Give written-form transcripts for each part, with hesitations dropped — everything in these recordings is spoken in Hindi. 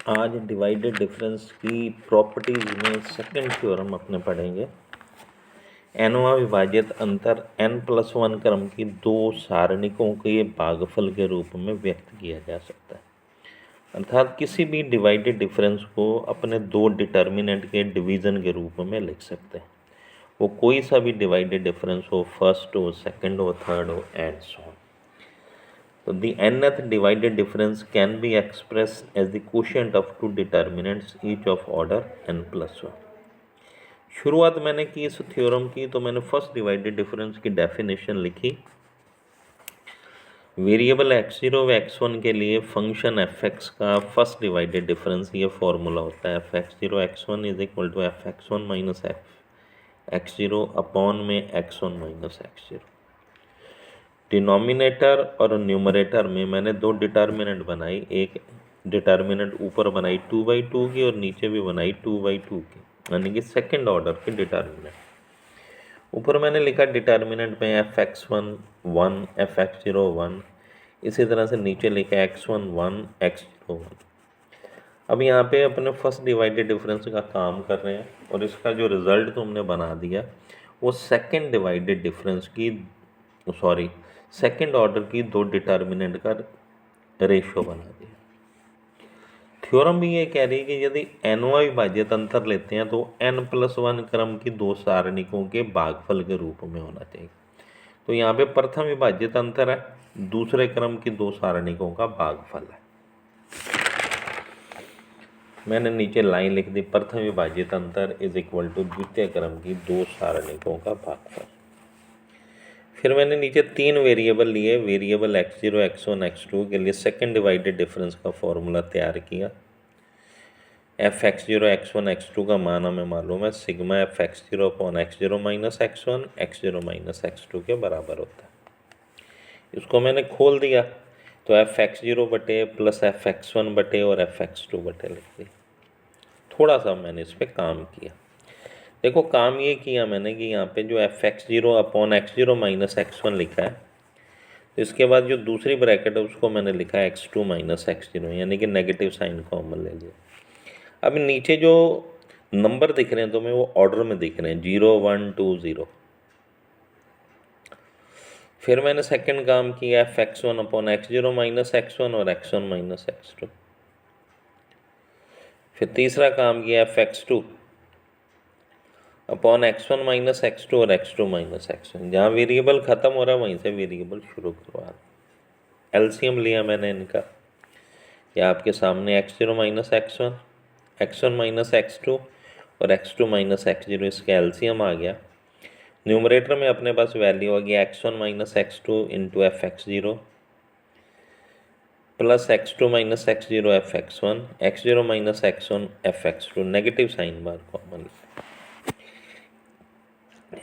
आज डिवाइडेड डिफरेंस की प्रॉपर्टीज में सेकंड थ्योरम अपने पढ़ेंगे। एनवा विभाजित अंतर n+1 क्रम की दो सारणिकों के भागफल के रूप में व्यक्त किया जा सकता है। अर्थात किसी भी डिवाइडेड डिफरेंस को अपने दो डिटर्मिनेंट के डिवीज़न के रूप में लिख सकते हैं। वो कोई सा भी डिवाइडेड डिफरेंस हो, फर्स्ट हो, सेकंड हो, थर्ड हो, and so on. So the nth divided difference can be expressed as the quotient of two determinants each of order n+1। शुरुआत मैंने की इस थ्योरम की तो मैंने फर्स्ट डिवाइडेड डिफरेंस की डेफिनेशन लिखी। वेरिएबल x0 व x1 के लिए फंक्शन fx का फर्स्ट डिवाइडेड डिफरेंस ये फॉर्मूला होता है fx0 x1 is equal to fx1 minus x0 upon में x1 माइनस x0। डिनोमिनेटर और न्यूमरेटर में मैंने दो डिटर्मिनेंट बनाई, एक डिटर्मिनेंट ऊपर बनाई 2/2 की और नीचे भी बनाई 2/2 की, यानी कि सेकंड ऑर्डर की डिटर्मिनेंट। ऊपर मैंने लिखा डिटर्मिनेंट में fx1 1 fx0 1, इसी तरह से नीचे लिखा x1 1 x0 1। अब यहाँ पे अपने फर्स्ट डिवाइडेड डिफरेंस का काम कर रहे हैं और इसका जो रिजल्ट तुमने बना दिया वो सेकंड डिवाइडेड डिफरेंस की सेकंड ऑर्डर की दो डिटर्मिनेंट का रेशियो बना दिया। थ्योरम भी ये कह रही है कि यदि एनवा विभाजित अंतर लेते हैं तो n+1 क्रम की दो सारणिकों के भागफल के रूप में होना चाहिए। तो यहाँ पे प्रथम विभाजित अंतर है, दूसरे क्रम की दो सारणिकों का भागफल है। मैंने नीचे लाइन लिख दी, प्रथम विभाजित अंतर इज इक्वल टू द्वितीय क्रम की दो सारणिकों का भागफल। फिर मैंने नीचे तीन वेरिएबल लिए, वेरिएबल x0 x1 x2 के लिए सेकंड डिवाइडेड डिफरेंस का फॉर्मूला तैयार किया। fx0 x1 x2 का मान हमें मालूम है, sigma fx0 upon x0 minus x1 x0 minus x2 के बराबर होता है। इसको मैंने खोल दिया तो fx0 बटे प्लस fx1 बटे और fx2 बटे लिख दिया। थोड़ा सा मैंने इस पर काम किया। देखो काम ये किया मैंने कि यहाँ पे जो fx0 upon x0 minus x1 लिखा है, तो इसके बाद जो दूसरी ब्रैकेट है उसको मैंने लिखा है x2 माइनस x0, यानी कि नेगेटिव साइन कॉमन ले लिया। अब नीचे जो नंबर दिख रहे हैं तो मैं वो ऑर्डर में दिख रहे हैं 0 1 2 0। फिर मैंने सेकंड काम किया fx1 upon x0 minus x1 और x1 माइनस x2। फिर तीसरा काम किया fx2 upon x1 minus x2 और x2 माइनस x1। जहाँ वेरिएबल ख़त्म हो रहा है वहीं से वेरिएबल शुरू करवा रहा। एलसीएम लिया मैंने इनका, या आपके सामने x0 minus x1 x1 minus x2 और x2 माइनस x0, इसका एलसीएम आ गया। न्यूमरेटर में अपने पास वैल्यू आ गया x1 minus x2 into fx0 plus x2 minus x0 fx1 x0 minus x1 fx2, negative sine bar common.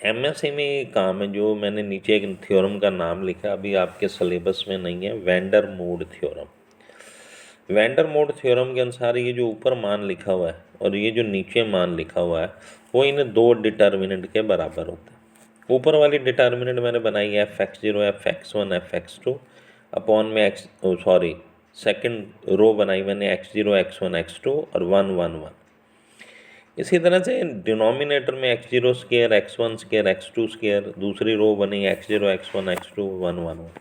MSc में ये काम है जो मैंने नीचे एक थ्योरम का नाम लिखा, अभी आपके सिलेबस में नहीं है, vendor mode theorem. Vendor mode theorem के अनुसार ये जो ऊपर मान लिखा हुआ है और ये जो नीचे मान लिखा हुआ है वो इन दो डिटर्मिनेंट के बराबर होता है। ऊपर वाली डिटर्मिनेंट मैंने बनाई है fx0 fx1 fx2 अपॉन में सेकंड रो बनाई मैंने x0 x1 x2 और 1 1 1। इसी तरह से डिनोमिनेटर में x0 square x1 square x2 square, दूसरी रो बनी x0 x1 x2 1 1 1।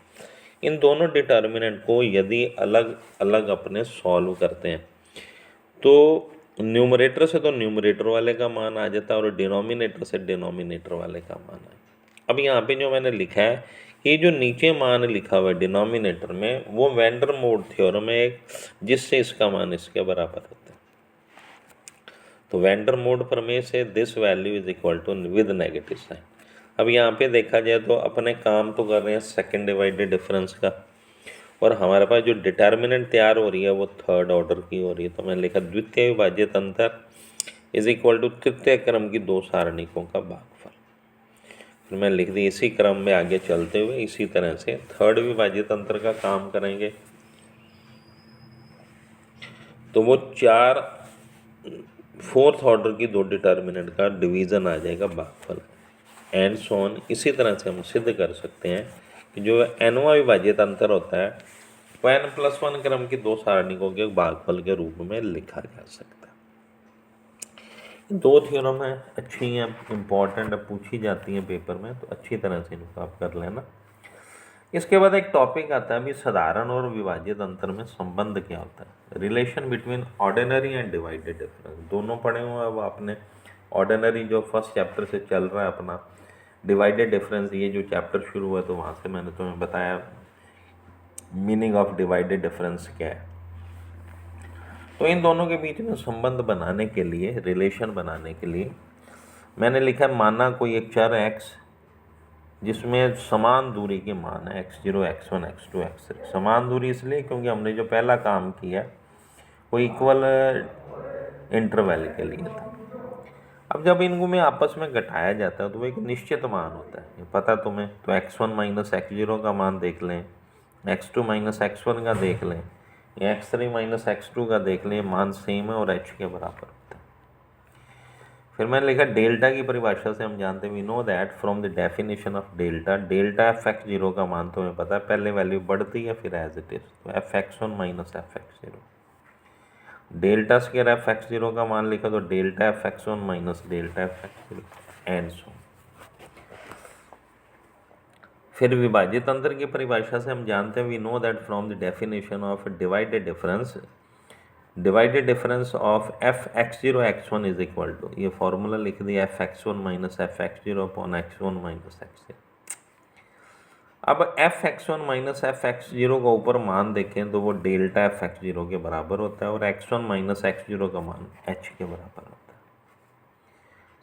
इन दोनों डिटर्मिनेंट को यदि अलग अलग अपने सॉल्व करते हैं तो न्यूमरेटर से तो न्यूमरेटर वाले का मान आ जाता है और डिनोमिनेटर से डिनोमिनेटर वाले का मान आए। अब यहाँ पे जो मैंने लिखा है कि जो नीचे मान लिखा हुआ है डिनोमिनेटर में वो वेंडर मोड थ्योरम है जिससे इसका मान इसके बराबर होता है। तो वेंडर मोड प्रमेय से this value is equal to with negative sign. अब यहाँ पे देखा जाए तो अपने काम तो कर रहे हैं सेकंड डिवाइडेड डिफरेंस का, और हमारे पास जो डिटर्मिनेंट तैयार हो रही है वो थर्ड ऑर्डर की हो रही है। तो मैंने लिखा द्वितीय विभाजित अंतर इज इक्वल टू तृतीय क्रम की दो सारणिकों का भागफल। फिर मैं लिख दी इसी क्रम में आगे चलते हुए इसी तरह से थर्ड विभाजित अंतर का काम करेंगे। तो वो फोर्थ ऑर्डर की दो डिटर्मिनेंट का डिवीज़न आ जाएगा भागफल, एंड सो ऑन। इसी तरह से हम सिद्ध कर सकते हैं कि जो एनवा विभाजित अंतर होता है तो n+1 क्रम की दो सारणिकों के भागफल के रूप में लिखा जा सकता है। दो थ्योरम है, अच्छी हैं, इम्पॉर्टेंट पूछी जाती हैं पेपर में, तो अच्छी तरह से इनको आप कर लेना। इसके बाद एक टॉपिक आता है अभी, साधारण और विभाजित अंतर में संबंध क्या होता है, relation between ordinary and divided difference. दोनों पढ़े हुए हैं अब आपने, ऑर्डिनरी जो फर्स्ट चैप्टर से चल रहा है अपना, डिवाइडेड डिफरेंस ये जो चैप्टर शुरू हुआ तो वहाँ से मैंने तुम्हें बताया मीनिंग ऑफ डिवाइडेड डिफरेंस क्या है। तो इन दोनों के बीच में संबंध बनाने के लिए, रिलेशन बनाने के लिए मैंने लिखा, माना कोई एक चर x जिसमें समान दूरी के मान है x0, x1, x2, x3। समान दूरी इसलिए क्योंकि हमने जो पहला काम किया वो इक्वल इंटरवल के लिए था। अब जब इनको में आपस में घटाया जाता है तो वो एक निश्चित मान होता है, ये पता तुम्हें। तो x1 माइनस x0 का मान देख लें, x2 माइनस x1 का देख लें, या x3 माइनस x2 का देख लें, मान सेम है और h के बराबर होता है। फिर मैंने लिखा डेल्टा की परिभाषा से हम जानते हैं, we know that from the definition of delta, delta f(x0) का मान तुम्हें पता है, पहले वैल्यू बढ़ती है फिर एज इट इज, तो f(x1) minus f(x0). Delta square f(x0) का मान लिखा तो delta f(x1) minus delta f(x0) and so. फिर विभाजित अंतर की परिभाषा से हम जानते हैं, we know that from the definition of divided difference of f(x0) x1 is equal to, ये फॉर्मूला लिख दिया f(x1) minus f(x0) upon x1 minus x0। अब f(x1) माइनस f(x0) का ऊपर मान देखें तो वो डेल्टा f(x0) के बराबर होता है, और x1 माइनस x0 का मान h के बराबर होता है।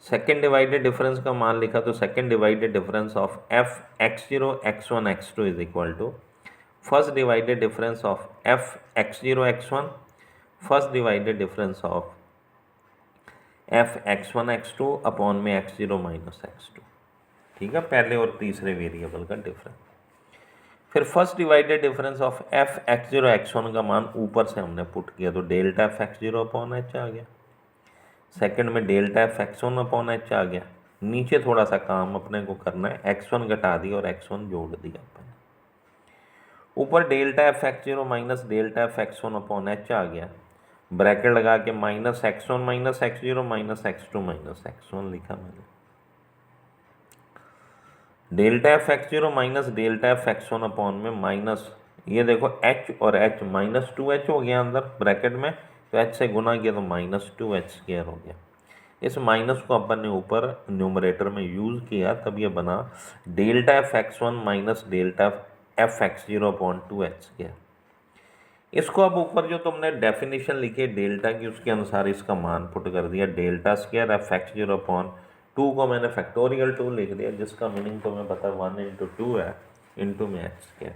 सेकेंड डिवाइडेड डिफरेंस का मान लिखा तो second divided difference of f(x0) x1 x2 is equal to first divided difference of f(x0) x1 first divided difference of f(x1) x2 upon में x0 माइनस x2। ठीक है, पहले और तीसरे वेरिएबल का डिफरेंस। फिर first divided difference of f(x0) x1 का मान ऊपर से हमने पुट किया तो डेल्टा f(x0) अपॉन h आ गया। सेकंड में डेल्टा f(x1) अपॉन h आ गया। नीचे थोड़ा सा काम अपने को करना है, x1 घटा दिया और x1 जोड़ दिया अपने। ऊपर delta f(x0) minus delta f(x1) upon h आ गया, ब्रैकेट लगा के minus x1 minus x0 minus x2 minus x1 लिखा मैंने। Delta f(x0) minus delta f(x1) upon में माइनस, ये देखो h और h माइनस 2h हो गया अंदर ब्रैकेट में, तो h से गुना किया तो माइनस 2h स्क्वायर हो गया। इस माइनस को अपन ने ऊपर न्यूमरेटर में यूज़ किया, तब ये बना delta f(x1) minus delta f(x0) upon 2h square. इसको अब ऊपर जो तुमने डेफिनेशन लिखी है डेल्टा की, उसके अनुसार इसका मान पुट कर दिया, डेल्टा स्क्वायर f(x0) अपॉन 2 को मैंने फैक्टोरियल 2 लिख दिया, जिसका मीनिंग तुम्हें पता 1 इंटू 2 है, इंटू में h square.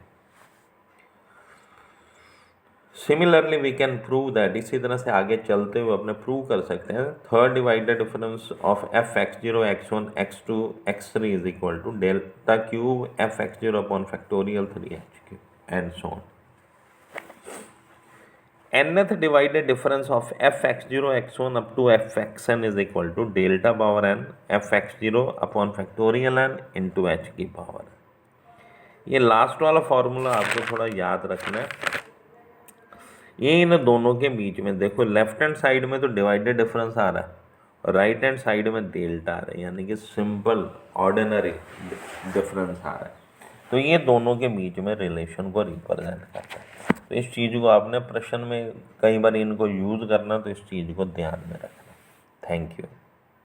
Similarly we can prove that, इसी तरह से आगे चलते हुए अपने प्रूव कर सकते हैं, third divided difference of f(x0) x1 x2 x3 is equal to delta cube f(x0) upon factorial 3h³ and so on. nth divided difference of f(x0) x1 up to f(xn) is equal to delta power n f(x0) upon factorial n into h की पावर। ये लास्ट वाला फॉर्मूला आपको थोड़ा याद रखना है। ये इन दोनों के बीच में देखो, लेफ्ट हैंड साइड में तो डिवाइडेड डिफरेंस आ रहा है और राइट हैंड साइड में डेल्टा आ रहा है, यानी कि सिंपल ऑर्डिनरी डिफरेंस आ रहा है। तो ये दोनों के बीच में रिलेशन को रिप्रेजेंट करता है। तो इस चीज़ को आपने प्रश्न में कई बार इनको यूज़ करना, तो इस चीज़ को ध्यान में रखना। Thank you.